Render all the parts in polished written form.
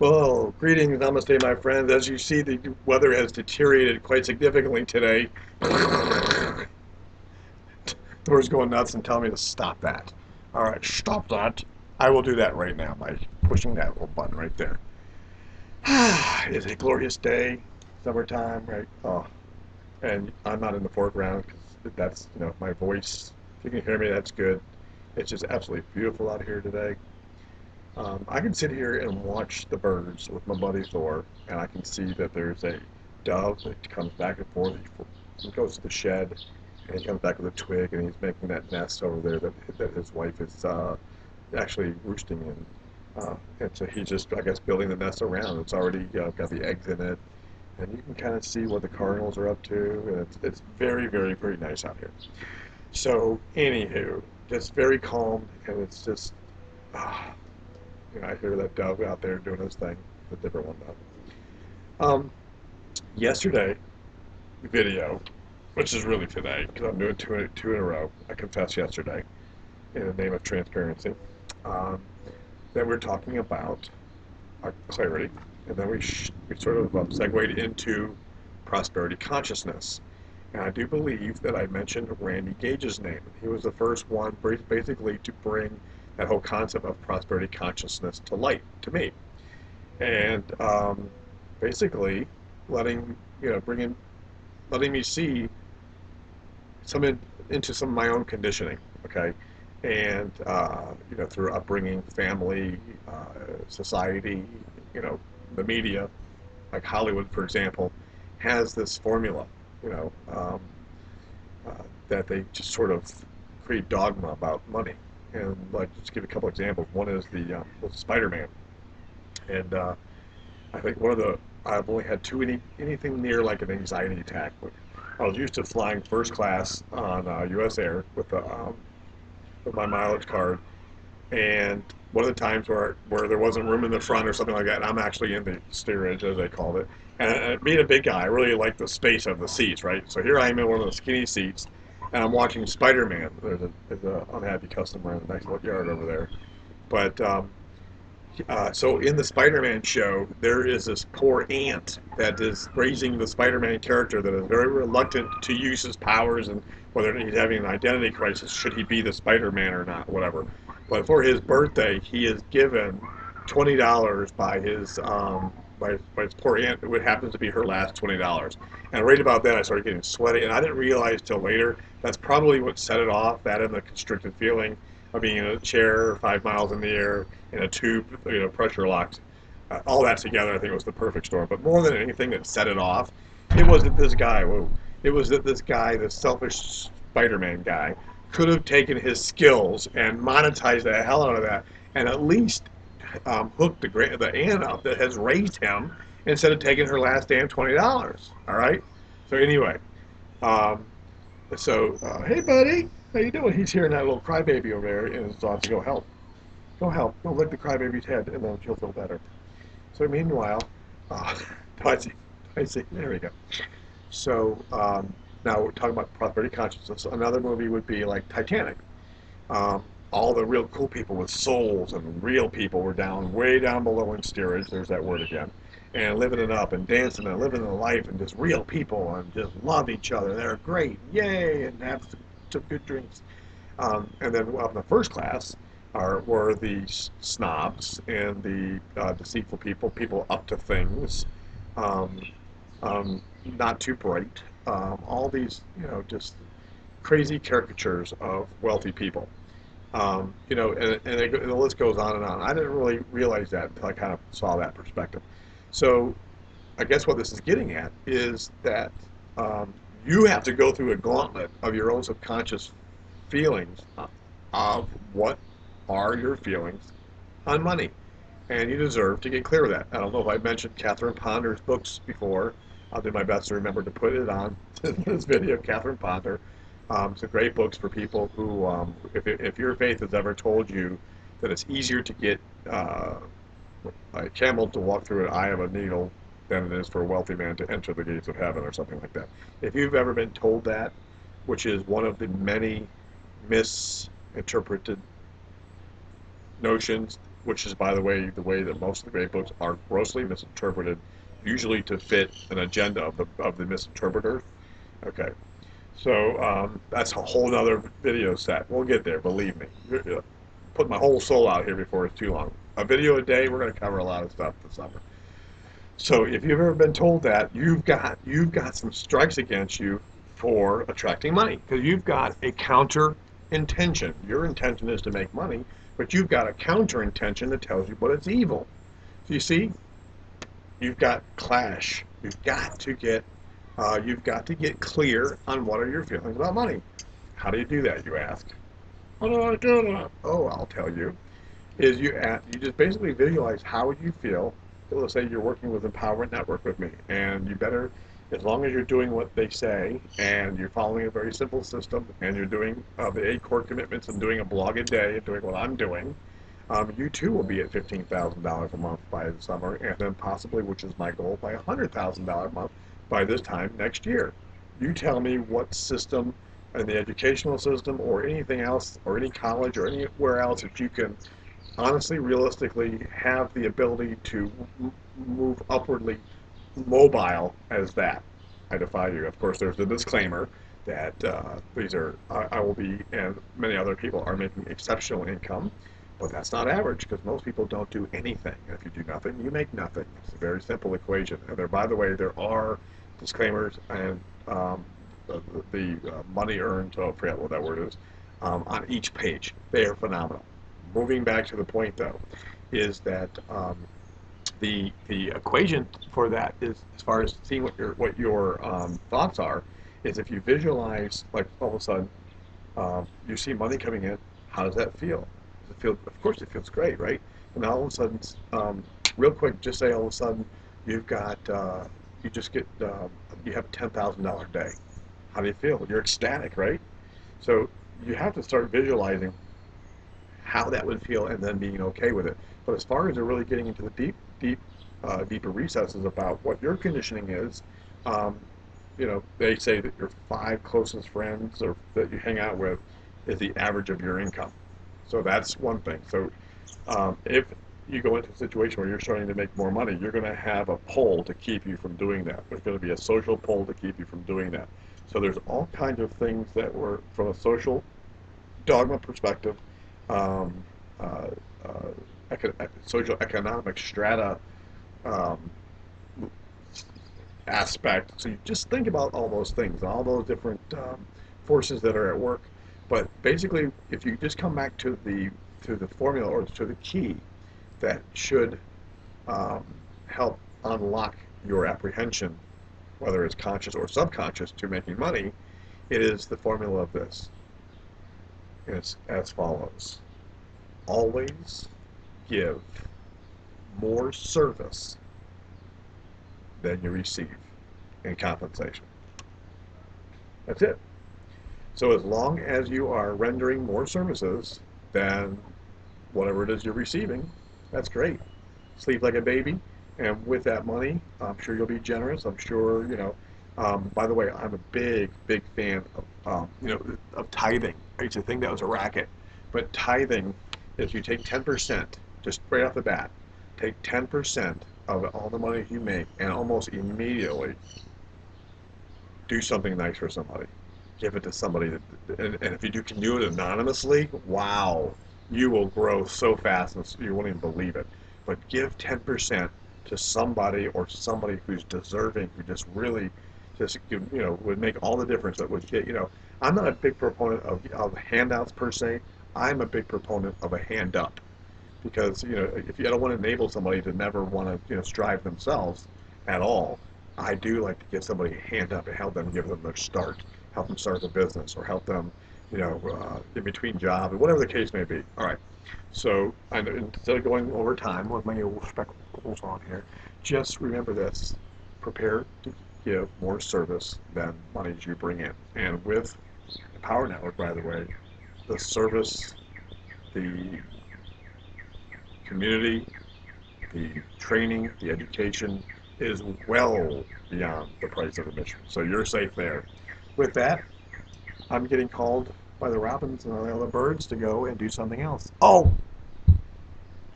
Well, greetings, namaste, my friends. As you see, the weather has deteriorated quite significantly today. Door's going nuts and telling me to stop that. All right, stop that. I will do that right now by pushing that little button right there. It's a glorious day, summertime, right? Oh, and I'm not in the foreground because that's, my voice. If you can hear me, that's good. It's just absolutely beautiful out here today. I can sit here and watch the birds with my buddy Thor, and I can see that there's a dove that comes back and forth. He goes to the shed, and he comes back with a twig, and he's making that nest over there that his wife is actually roosting in. And so he's just, I guess, building the nest around. It's already got the eggs in it, and you can kind of see what the cardinals are up to, and it's very, very, very nice out here. So, anywho, just very calm, and it's just. Ah, I hear that dove out there doing his thing, the different one though. Yesterday video, which is really today because I'm doing two in a row. I confess yesterday, in the name of transparency, um, that we're talking about our clarity, and then we sort of segued into prosperity consciousness. And I do believe that I mentioned Randy Gage's name. He was the first one, basically, to bring that whole concept of prosperity consciousness to light to me, and basically letting bringing letting me see into some of my own conditioning. Okay, and through upbringing, family, society, the media, like Hollywood, for example, has this formula. You know, um, that they just sort of create dogma about money. And like, just give a couple examples. One is the with Spider-Man, and I think I've only had anything near like an anxiety attack. But I was used to flying first class on U.S. Air with my mileage card, and one of the times where there wasn't room in the front or something like that, and I'm actually in the steerage as they called it. And being a big guy, I really like the space of the seats, right? So here I am in one of the skinny seats, and I'm watching Spider-Man. There's a unhappy customer in the next yard over there. But so in the Spider-Man show, there is this poor ant that is raising the Spider-Man character that is very reluctant to use his powers, and whether he's having an identity crisis, should he be the Spider-Man or not, whatever. But for his birthday, he is given $20 by his poor aunt, who happens to be her last $20. And right about then, I started getting sweaty, and I didn't realize till later that's probably what set it off. That and the constricted feeling of being in a chair 5 miles in the air in a tube, pressure locked. All that together, I think, was the perfect storm. But more than anything that set it off, it was that this guy, whoa, it was that this guy, this selfish Spider-Man guy, could have taken his skills and monetized the hell out of that, and at least hooked the aunt up that has raised him instead of taking her last damn $20. All right. So anyway, um, hey buddy, how you doing? He's hearing that little crybaby over there, and it's off to go help. Go help. Go lick the crybaby's head, and then she'll feel better. So meanwhile, uh, I see. I see. There we go. So now we're talking about prosperity consciousness. Another movie would be like Titanic. All the real cool people with souls and real people were way down below in steerage. There's that word again. And living it up and dancing and living the life and just real people and just love each other. They're great. Yay. And have some good drinks. And then up in the first class were the snobs and the deceitful people up to things, um, not too bright. All these, just crazy caricatures of wealthy people. And the list goes on and on. I didn't really realize that until I kind of saw that perspective. So I guess what this is getting at is that you have to go through a gauntlet of your own subconscious feelings of what are your feelings on money. And you deserve to get clear with that. I don't know if I mentioned Catherine Ponder's books before. I'll do my best to remember to put it on this video. Catherine Ponder. It's a great books for people who, if your faith has ever told you that it's easier to get a camel to walk through an eye of a needle than it is for a wealthy man to enter the gates of heaven or something like that. If you've ever been told that, which is one of the many misinterpreted notions which is, by the way that most of the great books are grossly misinterpreted, usually to fit an agenda of the misinterpreter. Okay, so that's a whole other video set. We'll get there, believe me. Put my whole soul out here before it's too long. A video a day. We're going to cover a lot of stuff this summer. So if you've ever been told that, you've got some strikes against you for attracting money because you've got a counter intention. Your intention is to make money, but you've got a counter intention that tells you what it's evil. So you see, you've got clash. You've got to get clear on what are your feelings about money. How do you do that? You ask. How do I do that? Oh, I'll tell you. You just basically visualize how would you feel. Let's say you're working with Empowerment Network with me, and you better, as long as you're doing what they say, and you're following a very simple system, and you're doing the 8 core commitments and doing a blog a day and doing what I'm doing, you too will be at $15,000 a month by the summer, and then possibly, which is my goal, by $100,000 a month by this time next year. You tell me what system in the educational system or anything else or any college or anywhere else that you can honestly, realistically have the ability to move upwardly mobile as that. I defy you. Of course, there's a disclaimer that I will be, and many other people are making exceptional income, but that's not average because most people don't do anything. And if you do nothing, you make nothing. It's a very simple equation. And there, by the way, there are disclaimers and the money earned, oh, I forget what that word is, on each page. They are phenomenal. Moving back to the point, though, is that the equation for that is, as far as seeing what your thoughts are, is if you visualize, like, all of a sudden you see money coming in. How does that feel? Does it feel? Of course, it feels great, right? And all of a sudden, real quick, just say all of a sudden you've got you just get you have a $10,000 day. How do you feel? You're ecstatic, right? So you have to start visualizing how that would feel and then being okay with it. But as far as really getting into the deeper recesses about what your conditioning is, um, they say that your 5 closest friends or that you hang out with is the average of your income. So that's one thing. So if you go into a situation where you're starting to make more money, you're going to have a pull to keep you from doing that. There's going to be a social pull to keep you from doing that. So there's all kinds of things that were, from a social dogma perspective, um, uh, social economic strata um, aspect. So you just think about all those things, all those different forces that are at work. But basically, if you just come back to the formula or to the key that should um, help unlock your apprehension, whether it's conscious or subconscious, to making money, it is the formula of this. It's as follows: always give more service than you receive in compensation. That's it. So as long as you are rendering more services than whatever it is you're receiving, that's great. Sleep like a baby, and with that money, I'm sure you'll be generous. I'm sure, by the way, I'm a big fan of tithing. I used to think that was a racket, but tithing is you take 10%, just right off the bat, take 10% of all the money you make, and almost immediately do something nice for somebody. Give it to somebody, and if you can do it anonymously, wow, you will grow so fast and you won't even believe it. But give 10% to somebody or somebody who's deserving, who just really, just would make all the difference. That would get. I'm not a big proponent of handouts per se. I'm a big proponent of a hand up, because if you don't want to enable somebody to never want to strive themselves at all, I do like to give somebody a hand up and help them, give them their start, help them start a business, or help them in between jobs, whatever the case may be. All right. So instead of going over time with my little speckles on here, just remember this: prepare to give more service than money you bring in. And with the Power Network, by the way, the service, the community, the training, the education is well beyond the price of admission. So you're safe there. With that, I'm getting called by the robins and the other birds to go and do something else. Oh,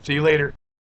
See you later.